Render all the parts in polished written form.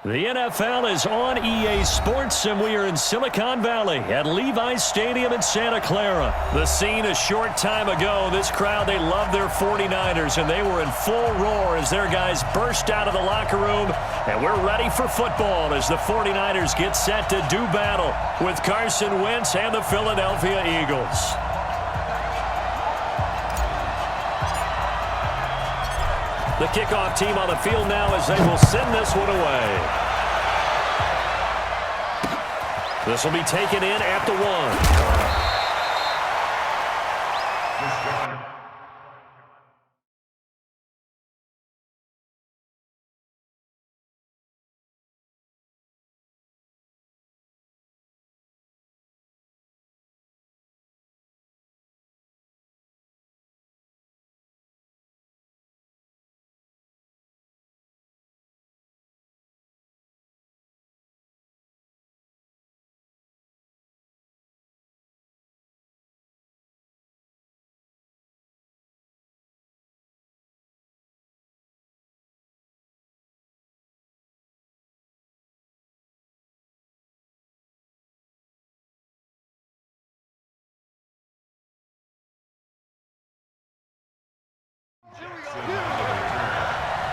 The NFL is on EA Sports, and we are in Silicon Valley at Levi's Stadium in Santa Clara. The scene a short time ago, this crowd, they love their 49ers, and they were in full roar as their guys burst out of the locker room. And we're ready for football as the 49ers get set to do battle with Carson Wentz and the Philadelphia Eagles. The kickoff team on the field now as they will send this one away. This will be taken in at the 1.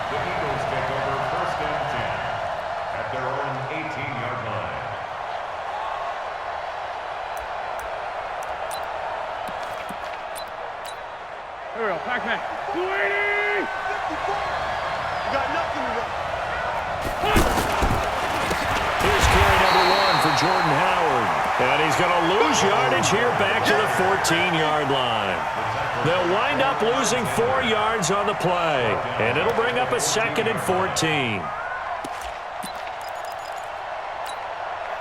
The Eagles take over 1st and 10 at their own 18-yard line. Here we go, Pac-Man. 280! You got nothing to run. Here's carry number 1 for Jordan Howard. And he's going to lose yardage here back to the 14-yard line. They'll wind up losing 4 yards on the play, and it'll bring up a 2nd and 14.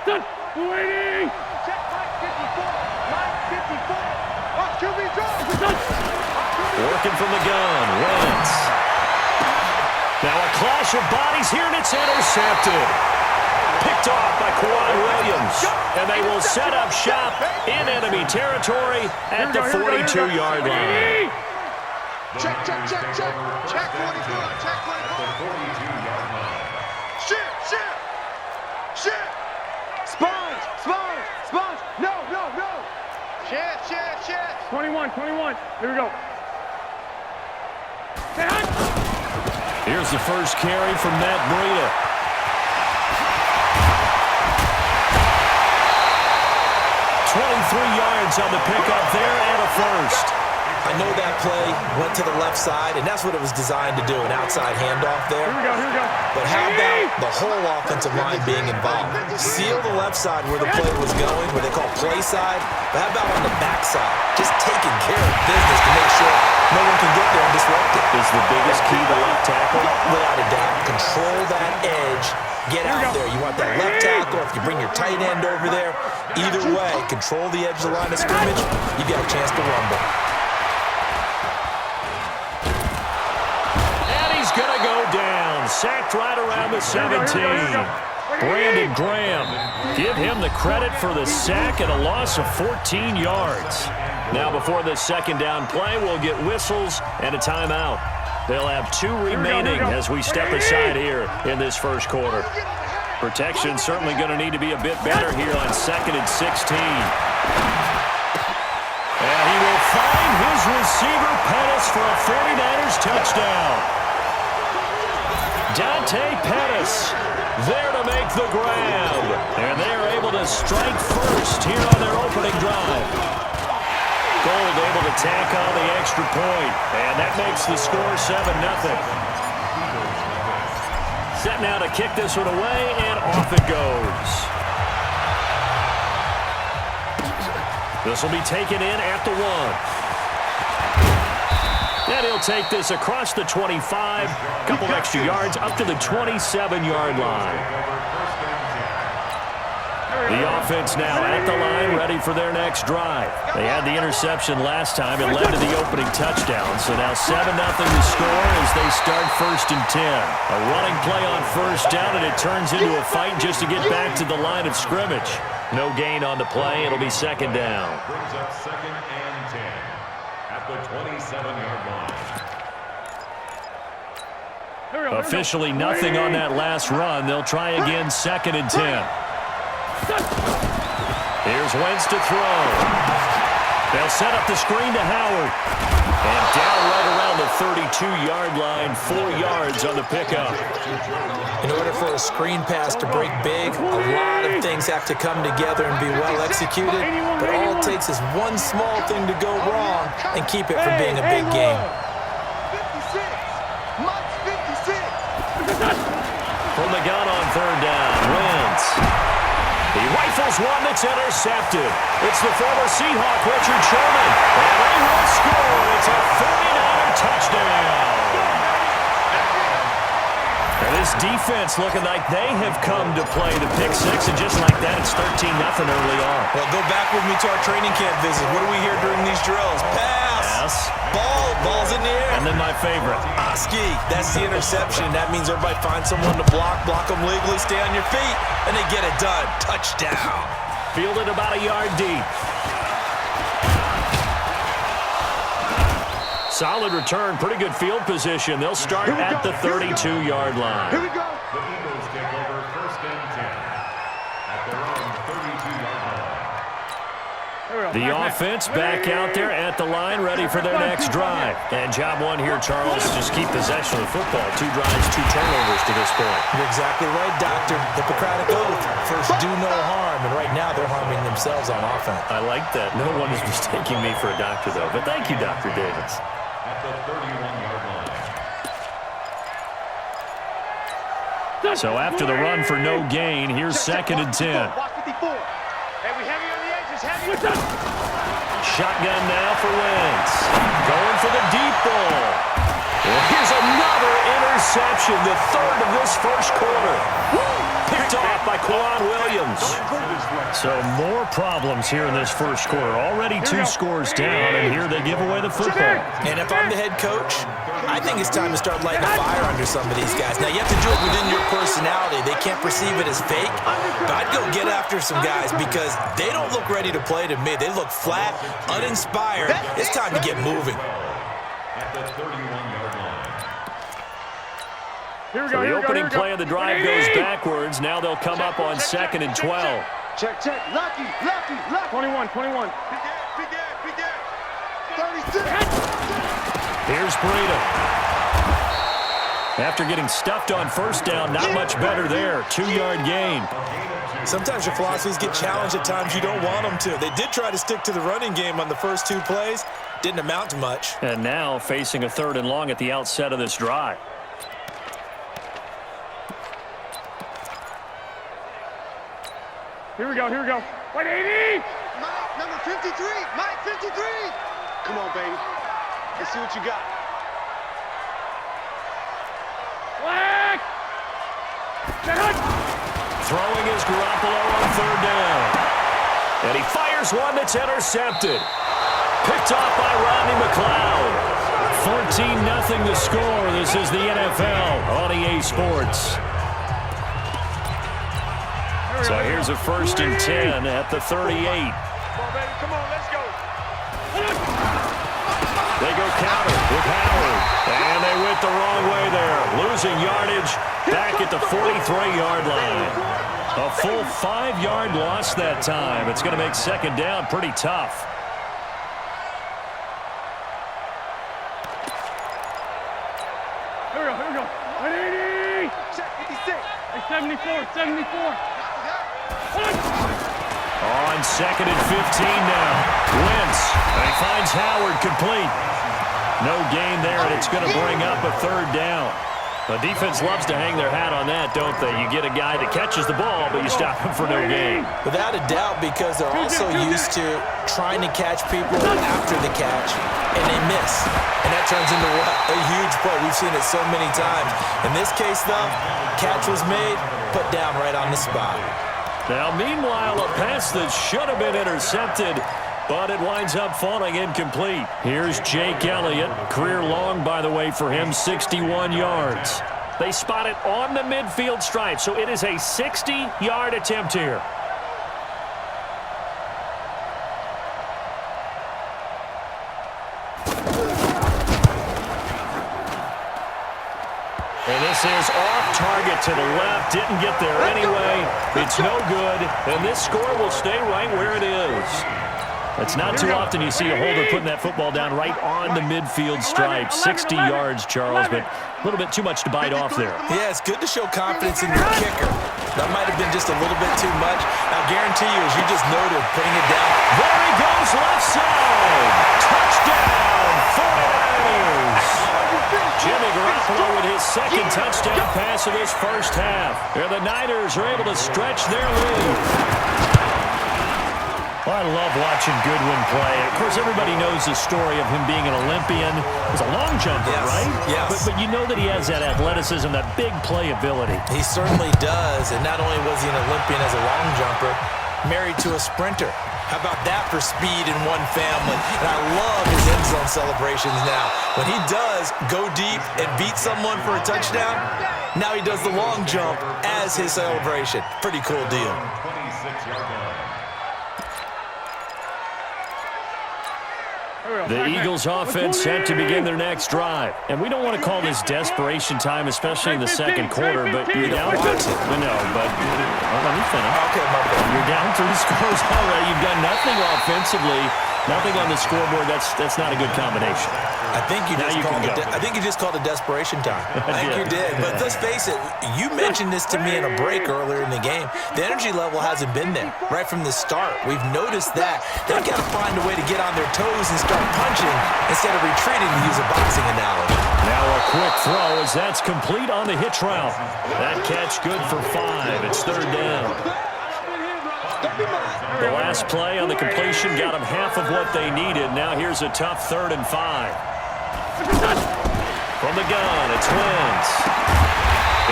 Done. 280! Check Mike 54. Mike 54. Up QB draw. Working from the gun, Wentz. Now a clash of bodies here, and it's intercepted. Picked off by Kwan Williams, and they will set up shop in enemy territory at the 42-yard line. Check. Check 44. Check 44. 42-yard line. Shit. Sponge. No. Shit. 21. Here we go. Here's the first carry from Matt Breida. 23 yards on the pickup there and a first. I know that play went to the left side, and that's what it was designed to do, an outside handoff there. Here we go. But how about the whole offensive line being involved? Seal the left side where the play was going, what they call play side. But how about on the back side? Just taking care of business to make sure no one can get there and disrupt it. Is the biggest key to left tackle? Without a doubt. Control that edge. Get out there. You want that left tackle. If you bring your tight end over there, either way, control the edge of the line of scrimmage, you got a chance to rumble. And he's going to go down. Sacked right around the 17. Brandon Graham. Give him the credit for the sack and a loss of 14 yards. Now before this second down play, we'll get whistles and a timeout. They'll have 2 remaining as we step aside here in this first quarter. Protection certainly going to need to be a bit better here on 2nd and 16. And he will find his receiver, Pettis, for a 49ers touchdown. Dante Pettis there to make the grab. And they are able to strike first here on their opening drive. Gold able to tack on the extra point, and that makes the score 7-0. Set now to kick this one away, and off it goes. This will be taken in at the 1. And he'll take this across the 25, couple extra yards up to the 27-yard line. The offense now at the line, ready for their next drive. They had the interception last time. It led to the opening touchdown. So now 7-0 to score as they start 1st and 10. A running play on 1st down, and it turns into a fight just to get back to the line of scrimmage. No gain on the play. It'll be 2nd down. Brings up 2nd and 10 at the 27-yard line. Officially nothing on that last run. They'll try again, 2nd and 10. Here's Wentz to throw. They'll set up the screen to Howard. And down right around the 32-yard line, 4 yards on the pickup. In order for a screen pass to break big, a lot of things have to come together and be well executed. But all it takes is one small thing to go wrong and keep it from being a big game. 56. Mike's 56. From the gun on 3rd down, Wentz. He rifles one that's intercepted. It's the former Seahawk, Richard Sherman. And they will score. It's a 49er touchdown. And this defense looking like they have come to play the pick six, and just like that, it's 13-0 early on. Well, go back with me to our training camp visit. What do we hear during these drills? Pass. Ball's in the air. And then my favorite. Oski, that's the interception. That means everybody finds someone to block them legally, stay on your feet, and they get it done. Touchdown. Fielded about a yard deep. Solid return, pretty good field position. They'll start at the 32-yard line. Here we go. The Eagles take over 1st and 10 at their own 32-yard line. The offense back out there at the line, ready for their next drive. And job one here, Charles, just keep possession of the football. 2 drives, 2 turnovers to this point. You're exactly right, Doctor. Hippocratic oath. First, do no harm. And right now, they're harming themselves on offense. I like that. No one is mistaking me for a doctor, though. But thank you, Dr. Davis. At the 31-yard line. So after the run for no gain, here's 2nd and 10. Watch 54. Hey, we heavy on the edges. Heavy. Shotgun now for Wentz. Going for the deep ball. Here's another interception, the 3rd of this first quarter. Picked off by Quan Williams. So more problems here in this first quarter. Already 2 scores down, and here they give away the football. And if I'm the head coach, I think it's time to start lighting a fire under some of these guys. Now, you have to do it within your personality. They can't perceive it as fake. But I'd go get after some guys because they don't look ready to play to me. They look flat, uninspired. It's time to get moving. At the 31-yard line. So the opening play of the drive goes backwards. Now they'll come up on 2nd and 12. Check. Lucky. 21. Big gap. 36. Here's Breida. After getting stuffed on 1st down, not much better there. 2-yard gain. Sometimes your philosophies get challenged at times you don't want them to. They did try to stick to the running game on the first 2 plays. Didn't amount to much. And now facing a 3rd and long at the outset of this drive. Here we go. 180. Mike, number 53. Mike, 53. Come on, baby. Let's see what you got. Flag. Throwing is Garoppolo on 3rd down. And he fires one that's intercepted. Picked off by Rodney McLeod. 14-0 the score. This is the NFL on EA Sports. So here's a 1st and 10 at the 38. Come on, baby. Come on, let's go. They go counter with Howard. And they went the wrong way there. Losing yardage back at the 43-yard line. A full 5-yard loss that time. It's going to make 2nd down pretty tough. Here we go. 180. Check 56. Hey, 74. On 2nd and 15 now. Wentz. And he finds Howard complete. No gain there, and it's going to bring up a 3rd down. The defense loves to hang their hat on that, don't they? You get a guy that catches the ball, but you stop him for no gain. Without a doubt, because they're also used to trying to catch people after the catch, and they miss. And that turns into what? A huge play. We've seen it so many times. In this case, though, catch was made, put down right on the spot. Now, meanwhile, a pass that should have been intercepted, but it winds up falling incomplete. Here's Jake Elliott. Career long, by the way, for him, 61 yards. They spot it on the midfield stripe, so it is a 60-yard attempt here. And This is off target to the left. Didn't get there anyway. It's no good. And this score will stay right where it is. It's not too often you see a holder putting that football down right on the midfield stripe. 60 yards, Charles, but a little bit too much to bite off there. Yeah, it's good to show confidence in your kicker. That might have been just a little bit too much. I guarantee you, as you just noted, putting it down. There he goes, left side. Touchdown, 49ers. Jimmy Garoppolo with his second touchdown pass of this first half. And the Niners are able to stretch their lead. Well, I love watching Goodwin play. Of course, everybody knows the story of him being an Olympian. He's a long jumper, right? Yes. But you know that he has that athleticism, that big playability. He certainly does. And not only was he an Olympian as a long jumper, married to a sprinter. How about that for speed in one family? And I love his end zone celebrations now. When he does go deep and beat someone for a touchdown, now he does the long jump as his celebration. Pretty cool deal. 26-yard line. The Eagles offense set to begin their next drive. And we don't want to call this desperation time, especially in the second quarter, but you're down no, but let me finish. Okay, my bad. You're down 3 scores already. You've done nothing offensively, nothing on the scoreboard. That's not a good combination. I think you just called it desperation time. I think you did. But let's face it, you mentioned this to me in a break earlier in the game. The energy level hasn't been there right from the start. We've noticed that. They've got to find a way to get on their toes and start punching instead of retreating, to use a boxing analogy. Now a quick throw as that's complete on the hitch route. That catch good for 5. It's third down. The last play on the completion got them half of what they needed. Now here's a tough 3rd and 5. From the gun, it's Wentz.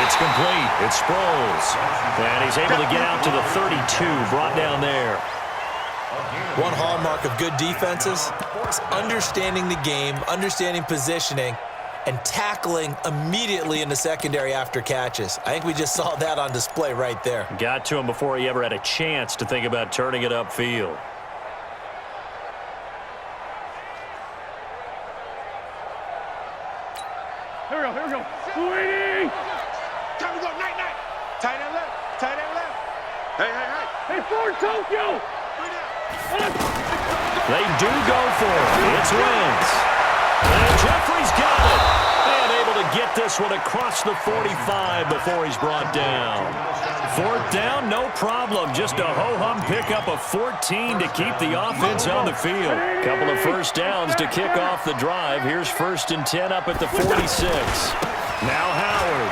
It's complete. It's Sproles. And he's able to get out to the 32, brought down there. One hallmark of good defenses is understanding the game, understanding positioning, and tackling immediately in the secondary after catches. I think we just saw that on display right there. Got to him before he ever had a chance to think about turning it upfield. Here we go. 280. Time to go, night. Tight end left. Hey. Hey, Ford Tokyo. They do go for it. It's Wentz. And Jeffrey's got it. And able to get this one across the 45 before he's brought down. 4th down, no problem. Just a ho-hum pickup of 14 to keep the offense on the field. Couple of first downs to kick off the drive. Here's 1st and 10 up at the 46. Now Howard.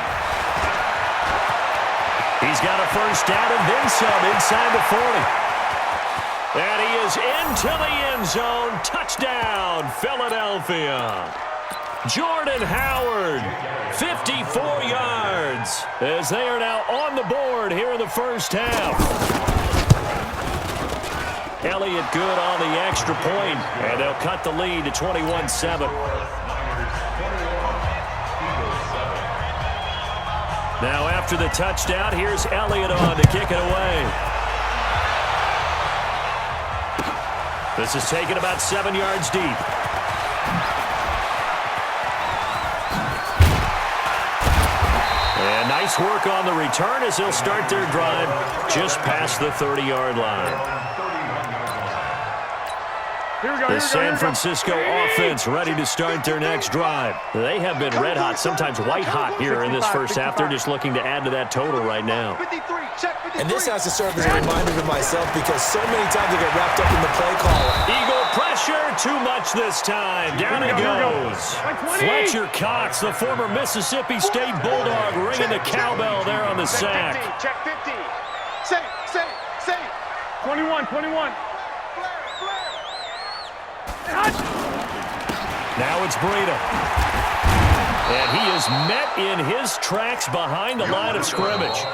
He's got a first down and then some inside the 40. And he is into the end zone. Touchdown, Philadelphia. Jordan Howard, 54 yards, as they are now on the board here in the first half. Elliott good on the extra point, and they'll cut the lead to 21-7. Now after the touchdown, here's Elliott on to kick it away. This is taken about 7 yards deep. And nice work on the return as they'll start their drive just past the 30-yard line. The San Francisco offense ready to start their next drive. They have been red hot, sometimes white hot here in this first half. They're just looking to add to that total right now. And this has to serve as a reminder to myself because so many times I get wrapped up in the play call. Eagle pressure, too much this time. Down it goes. Fletcher Cox, the former Mississippi State Bulldog, ringing the cowbell there on the sack. Check 50. Safe. 21. Now it's Breida. And he is met in his tracks behind the line of scrimmage.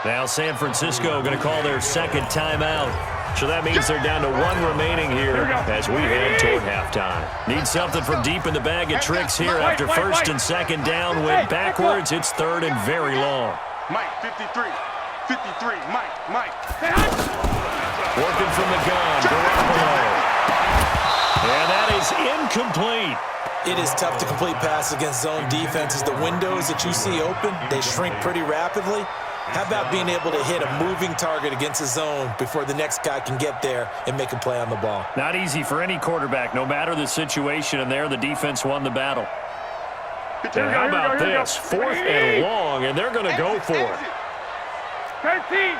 Now San Francisco going to call their second timeout. So that means they're down to 1 remaining here as we head toward halftime. Need something from deep in the bag of tricks here after 1st and 2nd down. Went backwards. It's 3rd and very long. Mike, 53. Mike. Working from the gun, Garoppolo. And that is incomplete. It is tough to complete passes against zone defenses. The windows that you see open, they shrink pretty rapidly. How about being able to hit a moving target against a zone before the next guy can get there and make a play on the ball? Not easy for any quarterback, no matter the situation, and there the defense won the battle. And how about this? 4th and long, and they're going to go for it. 13.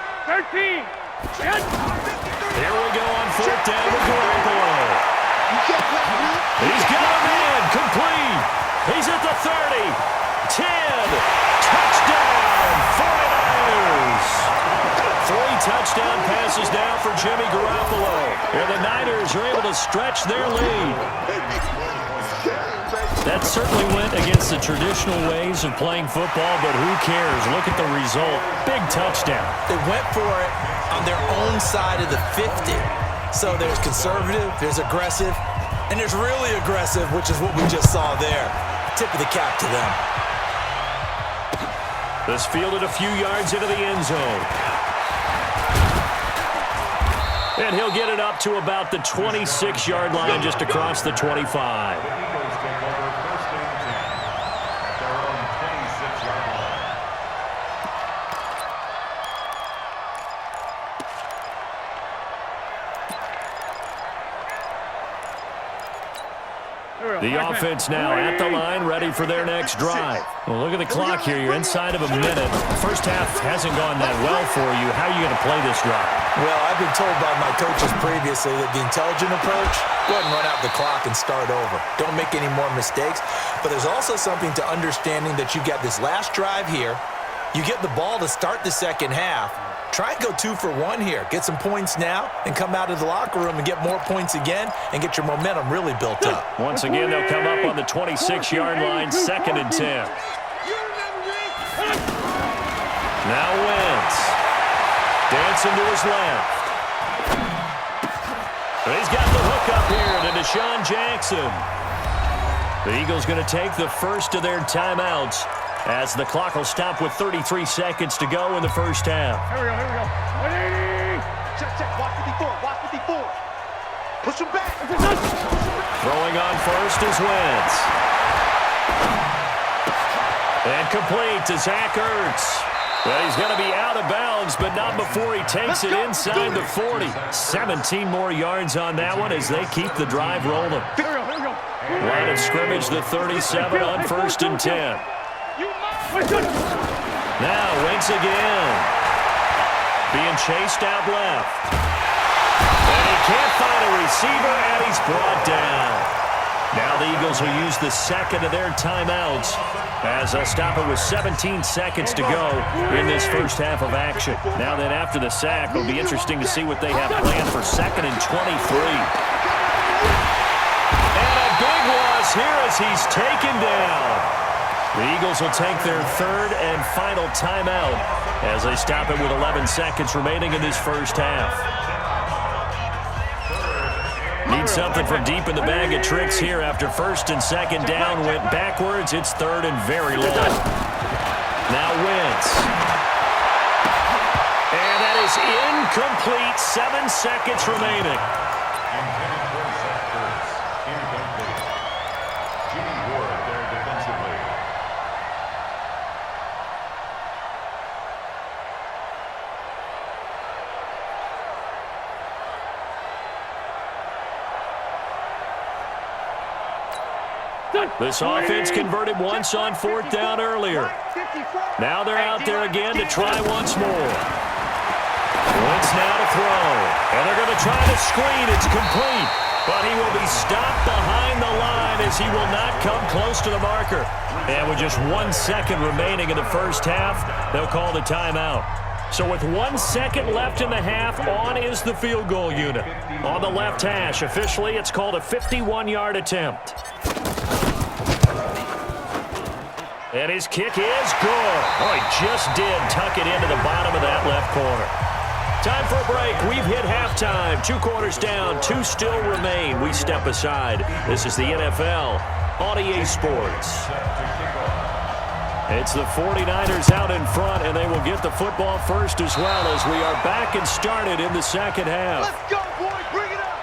Here we go on 4th down with Garoppolo. He's got a man, complete. He's at the 30, 10, touchdown, 49ers. 3 touchdown passes now for Jimmy Garoppolo. And the Niners are able to stretch their lead. That certainly went against the traditional ways of playing football, but who cares? Look at the result. Big touchdown. They went for it on their own side of the 50. So there's conservative, there's aggressive, and there's really aggressive, which is what we just saw there. Tip of the cap to them. This fielded a few yards into the end zone. And he'll get it up to about the 26-yard line, just across the 25. The offense now at the line, ready for their next drive. Well, look at the clock here. You're inside of a minute. First half hasn't gone that well for you. How are you going to play this drive? Well, I've been told by my coaches previously that the intelligent approach, go ahead and run out the clock and start over. Don't make any more mistakes. But there's also something to understanding that you got this last drive here. You get the ball to start the second half. Try and go 2 for 1 here. Get some points now and come out of the locker room and get more points again and get your momentum really built up. Once again, they'll come up on the 26-yard line, 2nd and 10. Now Wentz. Dancing to his left. He's got the hook up here to Deshaun Jackson. The Eagles going to take the first of their timeouts as the clock will stop with 33 seconds to go in the first half. Here we go. 180. Check. Watch 54. Push him back. Throwing on first is Wentz. And complete to Zach Ertz. Well, he's going to be out of bounds, but not before he takes it inside the 40. 17 more yards on that one as they keep the drive rolling. Here we go. Line of scrimmage, the 37 on 1st and 10. Now Wentz again. Being chased out left. And he can't find a receiver, and he's brought down. Now the Eagles will use the second of their timeouts as they'll stop it with 17 seconds to go in this first half of action. Now then, after the sack, it'll be interesting to see what they have planned for 2nd and 23. And a big loss here as he's taken down. The Eagles will take their 3rd and final timeout as they stop it with 11 seconds remaining in this first half. Need something from deep in the bag of tricks here after 1st and 2nd down went backwards. It's 3rd and very long. Now Wentz. And that is incomplete. 7 seconds remaining. This offense converted once on 4th down earlier. Now they're out there again to try once more. Wentz now to throw. And they're going to try to screen. It's complete. But he will be stopped behind the line as he will not come close to the marker. And with just 1 second remaining in the first half, they'll call the timeout. So with 1 second left in the half, on is the field goal unit. On the left hash, officially, it's called a 51-yard attempt. And his kick is good. Oh, he just did tuck it into the bottom of that left corner. Time for a break. We've hit halftime. 2 quarters down, 2 still remain. We step aside. This is the NFL on EA Sports. It's the 49ers out in front, and they will get the football first as well as we are back and started in the second half. Let's go, boys. Bring it up.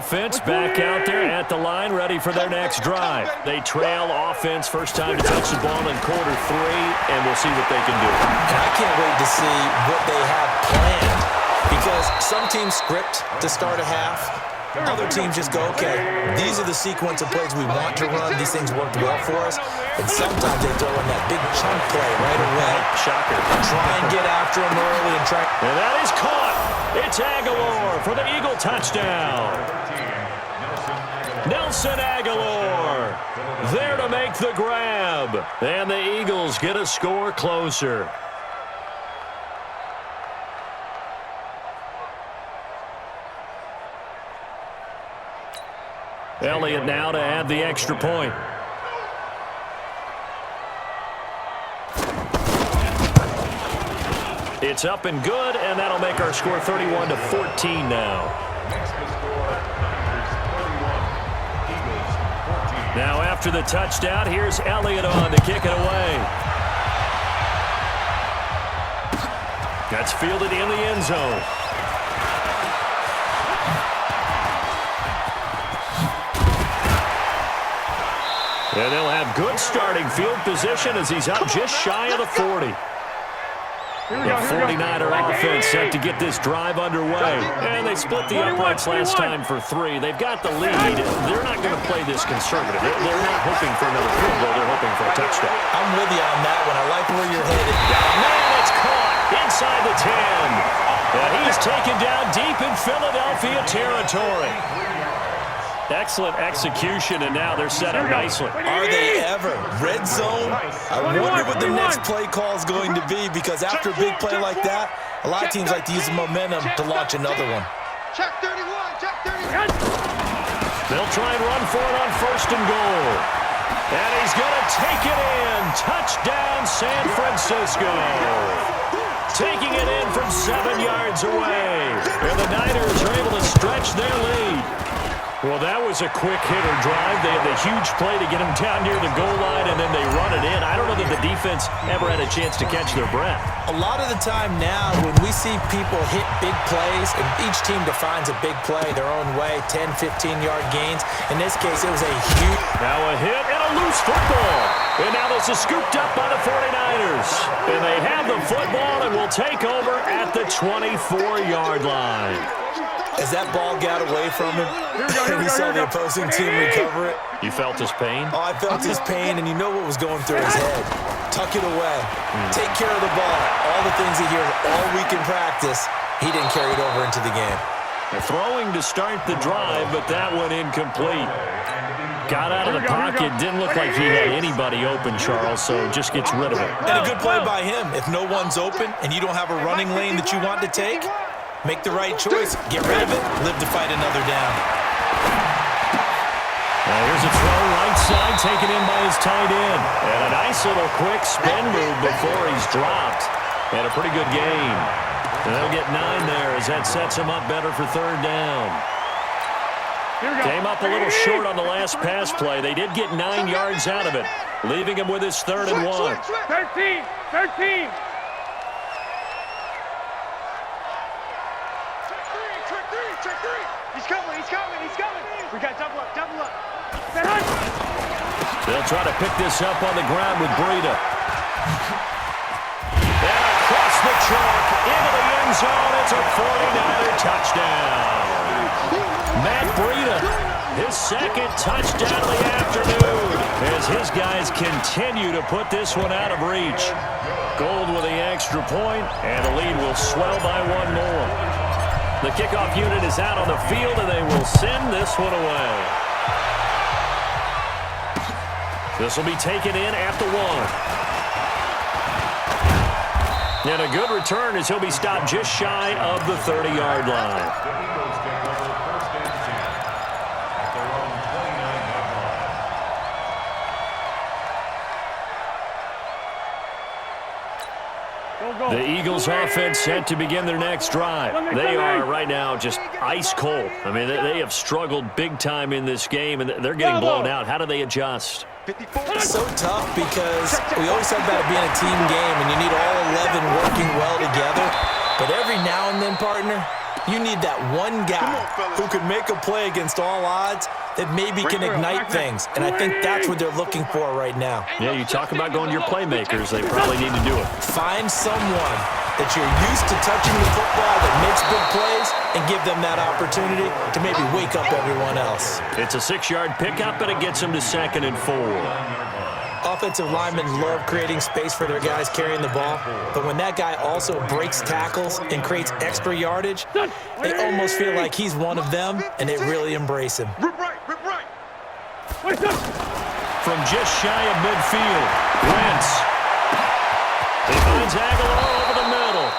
offense back out there at the line, ready for their next drive. They trail offense, first time to touch the ball in quarter 3, and we'll see what they can do. And I can't wait to see what they have planned, because some teams script to start a half. Other teams just go, okay, these are the sequence of plays we want to run. These things worked well for us. And sometimes they throw in that big chunk play right away. Shocker. Try and get after them early and try. And that is caught. It's Aguilar for the Eagle touchdown. Nelson Aguilar there to make the grab. And the Eagles get a score closer. Elliott now to add the extra point. It's up and good, and that'll make our score 31-14 now. Now after the touchdown, here's Elliott on to kick it away. That's fielded in the end zone. And they'll have good starting field position as he's up just shy of the 40. The 49er offense set to get this drive underway. And they split the uprights last time for 3. They've got the lead. They're not going to play this conservative. They're not hoping for another field goal. They're hoping for a touchdown. I'm with you on that one. I like where you're headed. Man, it's caught inside the 10. And he's taken down deep in Philadelphia territory. Excellent execution, and now they're set up nicely. Are they ever? Red zone? I wonder what the next play call is going to be, because after a big play like that, a lot of teams like to use the momentum to launch another one. Check 31, check 31. They'll try and run for it on first and goal. And he's going to take it in. Touchdown, San Francisco. Taking it in from 7 yards away. And the Niners are able to stretch their lead. Well, that was a quick hitter drive. They had the huge play to get him down near the goal line, and then they run it in. I don't know that the defense ever had a chance to catch their breath. A lot of the time now, when we see people hit big plays, and each team defines a big play their own way, 10, 15-yard gains. In this case, it was a huge... Now a hit and a loose football. And now this is scooped up by the 49ers. And they have the football and will take over at the 24-yard line. As that ball got away from him, and he saw the opposing team recover it. You felt his pain? Oh, I felt his pain, and you know what was going through his head. Tuck it away. Take care of the ball. All the things he hears all week in practice, he didn't carry it over into the game. Throwing to start the drive, but that one incomplete. Got out of the pocket. Didn't look like he had anybody open, Charles, so just gets rid of it. And a good play by him. If no one's open and you don't have a running lane that you want to take, make the right choice. Get rid of it. Live to fight another down. Now here's a throw right side, taken in by his tight end. And a nice little quick spin move before he's dropped. And a pretty good gain. And they'll get 9 there as that sets him up better for third down. Came up a little short on the last pass play. They did get 9 yards out of it, leaving him with his 3rd and 1. 13. Check 3. He's coming. We got double up. They'll try to pick this up on the ground with Breida. And across the chalk, into the end zone. It's a 49er touchdown. Matt Breida, his 2nd touchdown of the afternoon, as his guys continue to put this one out of reach. Gold with the extra point, and the lead will swell by 1 more. The kickoff unit is out on the field, and they will send this one away. This will be taken in at the 1. And a good return as he'll be stopped just shy of the 30-yard line. The Eagles offense set to begin their next drive. They are right now just ice cold. I mean, they have struggled big time in this game, and they're getting blown out. How do they adjust? It's so tough because we always said about it being a team game, and you need all 11 working well together. But every now and then, partner, You need that one guy who can make a play against all odds that maybe can ignite things. And I think that's what they're looking for right now. Yeah, you talk about going to your playmakers. They probably need to do it. Find someone that you're used to touching the football that makes big plays and give them that opportunity to maybe wake up everyone else. It's a 6-yard pickup, and it gets them to 2nd and 4. Offensive linemen love creating space for their guys carrying the ball, but when that guy also breaks tackles and creates extra yardage, they almost feel like he's one of them, and they really embrace him. Rip right, rip right. From just shy of midfield, Wentz. He finds Aguilar over the middle.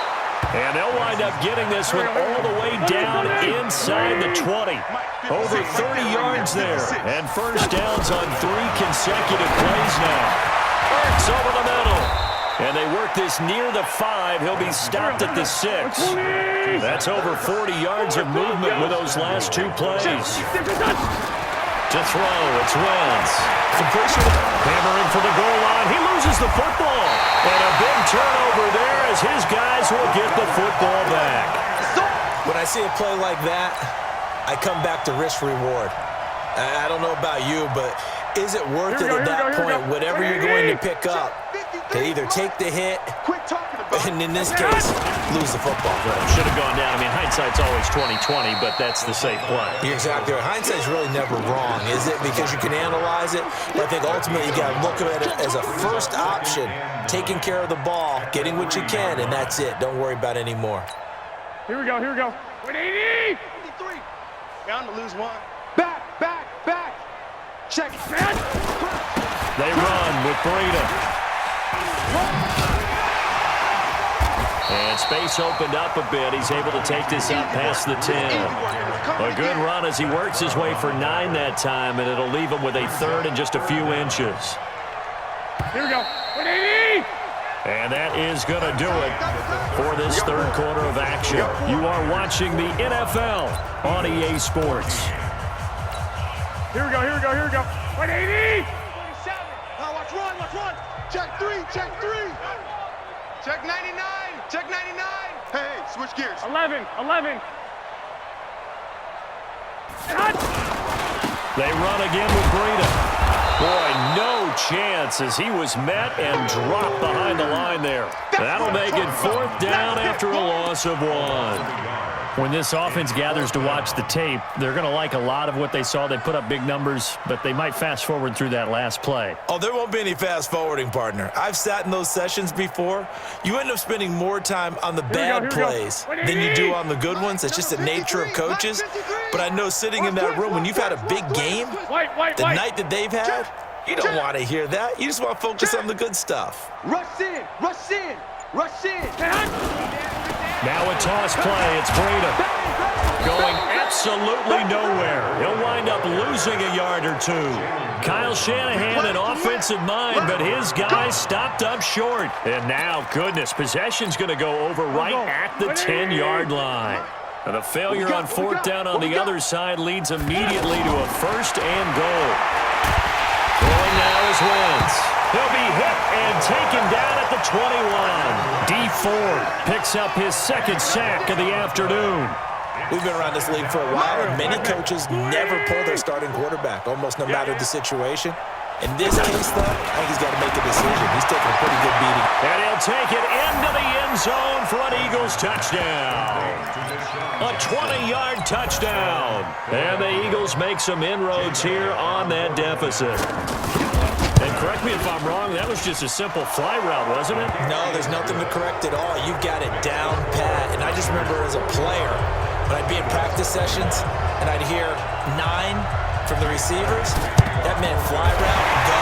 And they'll wind up getting this one all the way down inside the 20. Over 30 yards there. And first downs on 3 consecutive plays now. Burks over the middle. And they work this near the 5. He'll be stopped at the 6. That's over 40 yards of movement with those last 2 plays. To throw, it's Wentz. Hammering for the goal line. He loses the football. And a big turnover there as his guys will get the football back. When I see a play like that, I come back to risk-reward. I don't know about you, but is it worth it at that point, whatever you're going to pick up, to either take the hit, and in this case, lose the football? Should have gone down. I mean, hindsight's always 20/20, but that's the safe play. You're exactly right. Hindsight's really never wrong, is it? Because you can analyze it, but I think ultimately you got to look at it as a first option, taking care of the ball, getting what you can, and that's it. Don't worry about any more. Here we go, here we go. 180! 53. Bound to lose one. Back, back, back. Check. Man. They run with Breida. And space opened up a bit. He's able to take this up past the 10. A good run as he works his way for 9 that time, and it'll leave him with a 3rd and just a few inches. Here we go. 180! And that is going to do it for this 3rd quarter of action. You are watching the NFL on EA Sports. Here we go, here we go, here we go. 180! Now watch run, watch run. Check 3, check 3. Check 99, check 99. Hey, switch gears. 11. They run again with Breida. Boy, no chance as he was met and dropped behind the line there. That'll make it 4th down after a loss of 1. When this offense gathers to watch the tape, they're going to like a lot of what they saw. They put up big numbers, but they might fast forward through that last play. Oh, there won't be any fast forwarding, partner. I've sat in those sessions before. You end up spending more time on the bad plays than you do on the good ones. It's just the nature of coaches. But I know sitting in that room, when you've had a big game, the night that they've had, you don't want to hear that. You just want to focus on the good stuff. Rush in, rush in, rush in. Now a toss play. It's Breida going absolutely nowhere. He'll wind up losing a yard or 2. Kyle Shanahan, an offensive mind, but his guys stopped up short. And now, goodness, possession's going to go over right at the 10-yard line. And the failure on 4th down on the other side leads immediately to a 1st and goal. Throwing now is Wentz. He'll be hit and taken down at the 21. Dee Ford picks up his 2nd sack of the afternoon. We've been around this league for a while, and many coaches never pull their starting quarterback, almost no matter the situation. In this case, though, I think he's got to make a decision. He's taking a pretty good beating. And he'll take it into the end zone for an Eagles touchdown. A 20-yard touchdown. And the Eagles make some inroads here on that deficit. And correct me if I'm wrong, that was just a simple fly route, wasn't it? No, there's nothing to correct at all. You've got it down pat. And I just remember as a player, when I'd be in practice sessions and I'd hear 9 from the receivers, that meant fly route, go,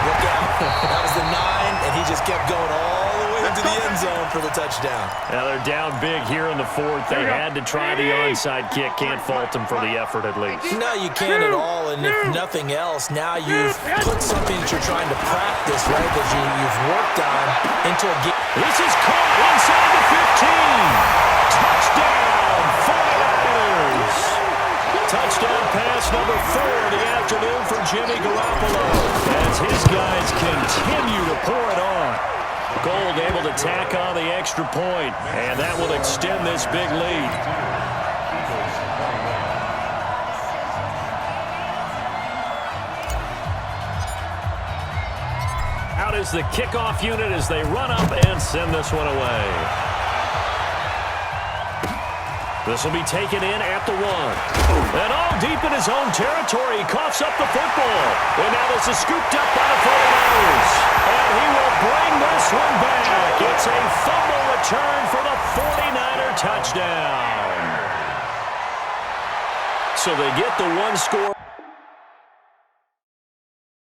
look out. That was the 9, and he just kept going all the way into the end zone for the touchdown. Now they're down big here in the 4th. They had to try the onside kick. Can't fault them for the effort at least. No, you can't at all, and if nothing else, now you've put something that you're trying to practice, right, that you've worked on into a game. This is caught inside the 15. Touchdown, 49ers. Touchdown pass number 4 of the afternoon for Jimmy Garoppolo as his guys continue to pour it on. Gold able to tack on the extra point, and that will extend this big lead. Out is the kickoff unit as they run up and send this one away. This will be taken in at the 1. And all deep in his own territory, he coughs up the football. And now this is scooped up by the 49ers. And he will bring this one back. It's a fumble return for the 49er touchdown. So they get the 1 score.